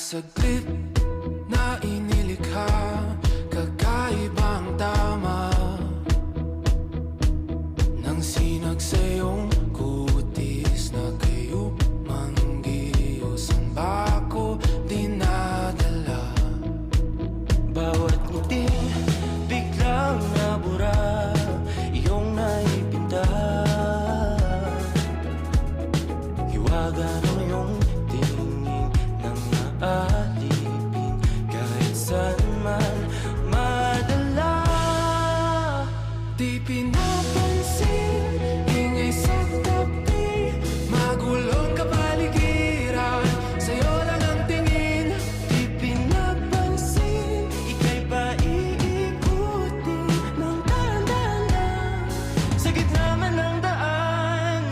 saglit na inilikha, kakaibang tama nang sinag sa iyong kutis na kayo manggiyos ang bako dinadala. Bawat ngiti biglang nabura, iyong naipinta, hiwaga ng iyong tingin nang maalipin kahit saan man madala. Di pinapansin, ingay sa tabi, magulong kapaligiran, sa'yo lang ang tingin. Di pinapansin, ika'y paiikutin ng dahan-dahan sa gitna man ng daan.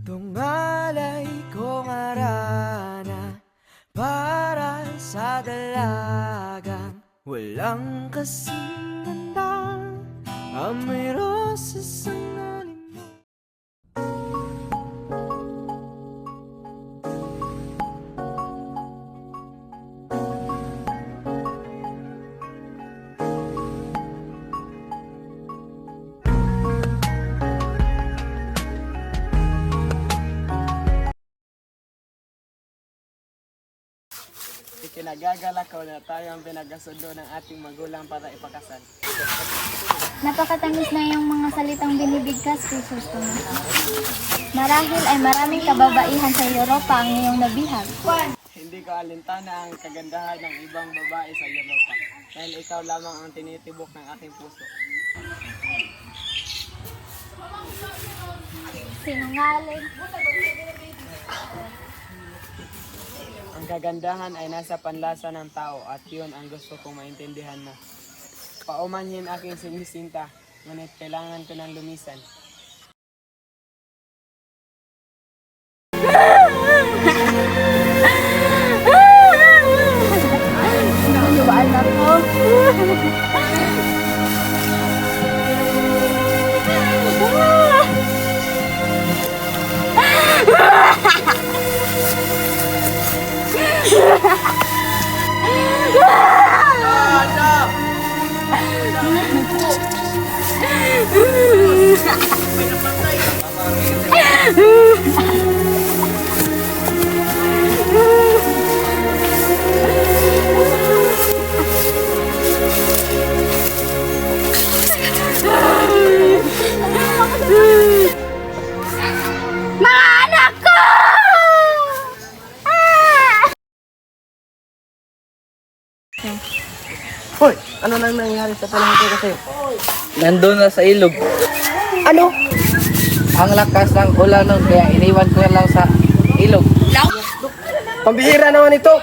Tungalay kong arana para sa dalagang walang kasing ganda, amoy rosas ang alimo. Ikinagagalak ko na tayo ang pinagasundo ng ating magulang para ipakasal. Napakatamis na yung mga salitang binibigkas kay Susto. Marahil ay maraming kababaihan sa Europa ang iyong nabihag. Hindi ko alintana ang kagandahan ng ibang babae sa Europa, dahil ikaw lamang ang tinitibok ng aking puso. Sinungaling. Ang kagandahan ay nasa panlasa ng tao at yun ang gusto kong maintindihan na. Paumanhin aking sinisinta, ngunit kailangan ko ng lumisan. Sinungaling ako. Mga anak ko! Hoy! Ano nang nangyari sa palahan ko kasi? Nandun na sa ilog. Ano? Ang lakas ng ulan nun, kaya iniwan ko lang sa ilog. Pambihira naman ito!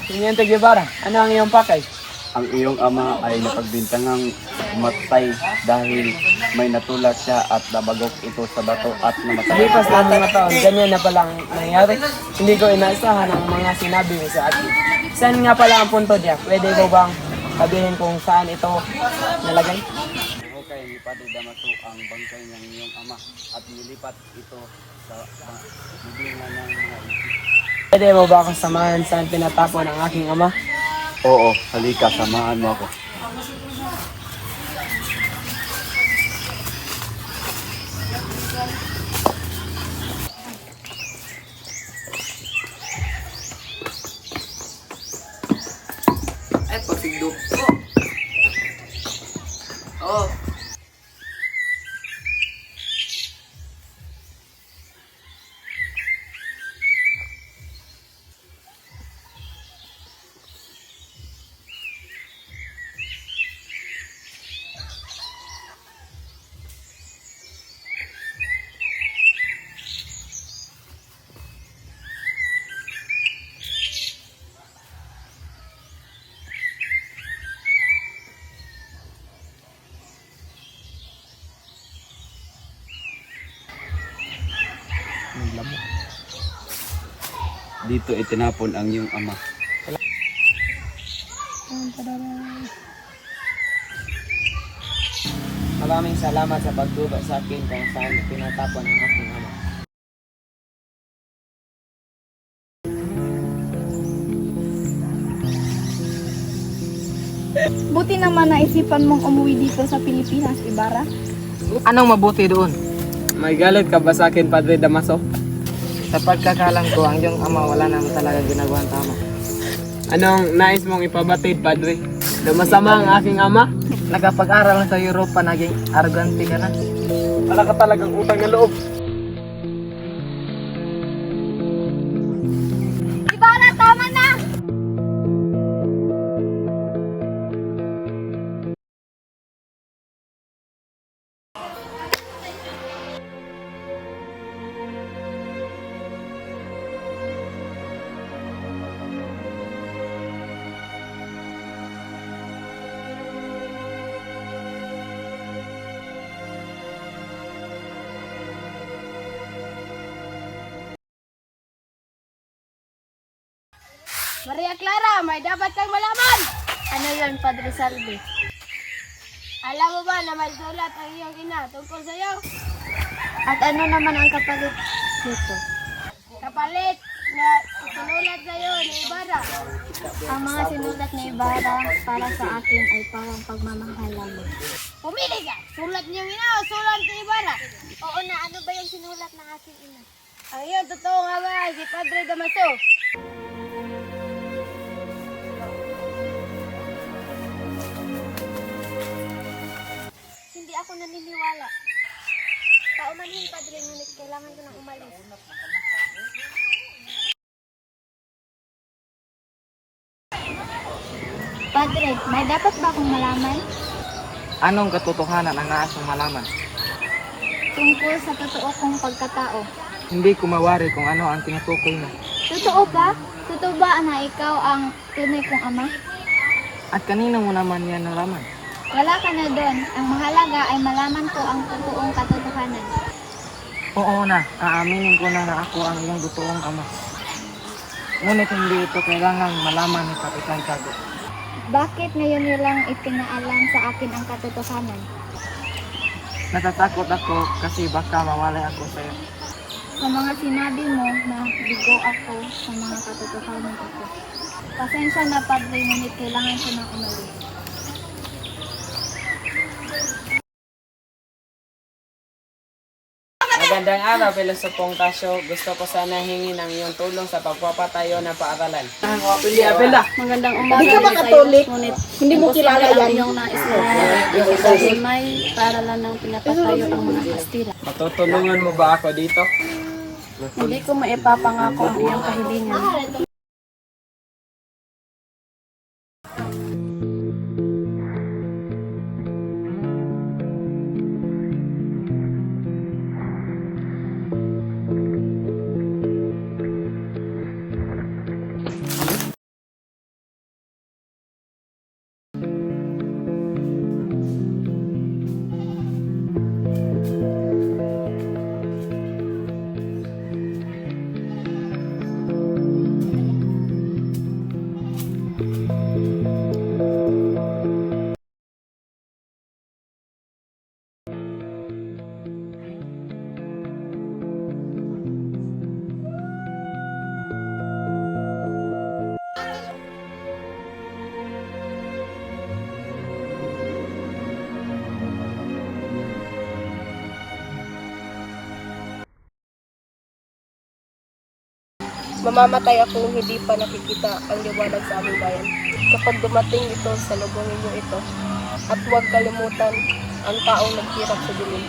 Tiniente Guevara, ano ang iyong pakay? Ang iyong ama ay napagbintangang umatay dahil may natulak siya at nabagok ito sa bato at namatay. Lipas ng mga taon, ganyan na palang nangyari. Hindi ko inaasahan ang mga sinabi mo sa akin. Saan nga pala ang punto niya? Pwede ko bang sabihin kung saan ito nalagay? Okay, lipat ni Damaso ang bangkay ng iyong ama at nilipat ito sa bibingan ng mga isip. Pwede mo ba akong samahan saan pinatapon ang aking ama? Oo, halika, samahan mo ako. Ay, pasigdo ko. Oh. dito itinapon ang iyong ama. Maraming salamat sa pagturo sa akin kung saan pinatapon ang aking ama. Buti naman naisipan mong umuwi dito sa Pilipinas, Ibarra. Anong mabuti doon? May galit ka ba sa akin, Padre Damaso? Sa pagkakalam ko, ang iyong ama wala naman talaga ginagawa tama. Anong nais mong ipabatid, Padre? Na masama ang aking ama? Nagkapag-aral sa Europa, naging arrogante ka na. Wala ka talagang utang na loob. Ibarra, tama na! Maria Clara, may dapat kang malaman! Ano yon, Padre Salvi? Alam mo ba na may sulat ang iyong ina tungkol sa iyo? At ano naman ang kapalit nito? Kapalit na sinulat sa iyo ni Ibarra. Ang mga sinulat ni Ibarra para sa akin ay parang pagmamahalan mo. Pumili ka! Sulat niyong ina o sulat ni Ibarra? Oo na, ano ba yung sinulat ng aking ina? Ang iyong totoo nga ba si Padre Damaso? Hindi ako naniniwala. Paumanhin, Padre, ngunit kailangan ko nang umalis. Padre, may dapat ba akong malaman? Anong katotohanan ang nais mong malaman? Tungkol sa totoo kong pagkatao. Hindi ko mawari kung ano ang tinutukoy mo. Totoo ba? Totoo ba na ikaw ang tunay kong ama? At kanino mo naman yan nalaman? Wala ka na doon. Ang mahalaga ay malaman ko ang totoong katotohanan. Oo na, aaminin ko na ako ang iyong totoong ama. Ngunit hindi ito kailangan malaman ni Kapitan Tiago. Bakit ngayon nilang ipinaalam sa akin ang katotohanan? Natatakot ako kasi baka mawalay ako sa iyo. Sa mga sinabi mo na bigo ako sa mga katotohanan ako. Pasensya na, Padre, ngunit kailangan ko nang umalis. Magandang araw, Pilosopong Tasyo. Gusto ko sana hingin ang iyong tulong sa pagpapatayo ng paaralan. Magandang umaga. Hindi ka ba Katolik? Hindi mo kilala yan. Yung nais mo. Kasi may paralan ng pinapatayo ang mga Kastila. Matutulungan mo ba ako dito? Hindi ko maipapangako ang iyong kahilingan. Mamamatay ako nung hindi pa nakikita ang liwanag sa aming bayan. Kapag dumating ito, salubungin niyo ito. At huwag kalimutan ang taong naghirap sa dilim.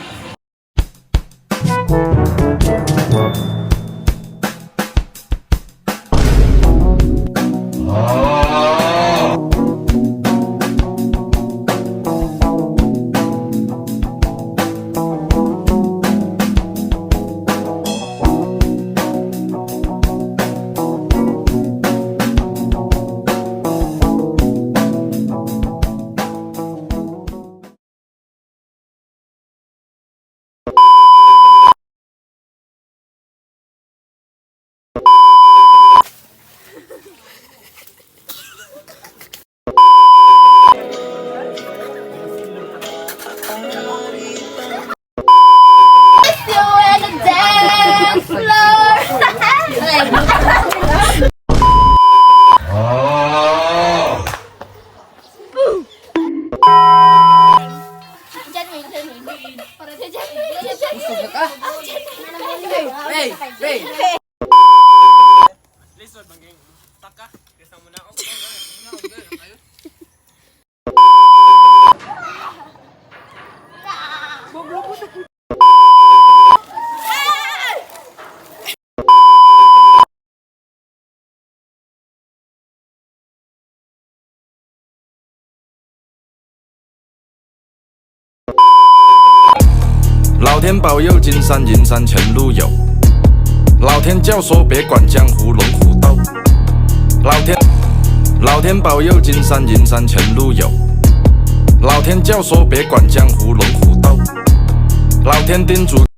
老天保佑，金山银山前路有。老天教唆，别管江湖龙虎斗。老天保佑，金山银山前路有。老天教唆，别管江湖龙虎斗。老天叮嘱。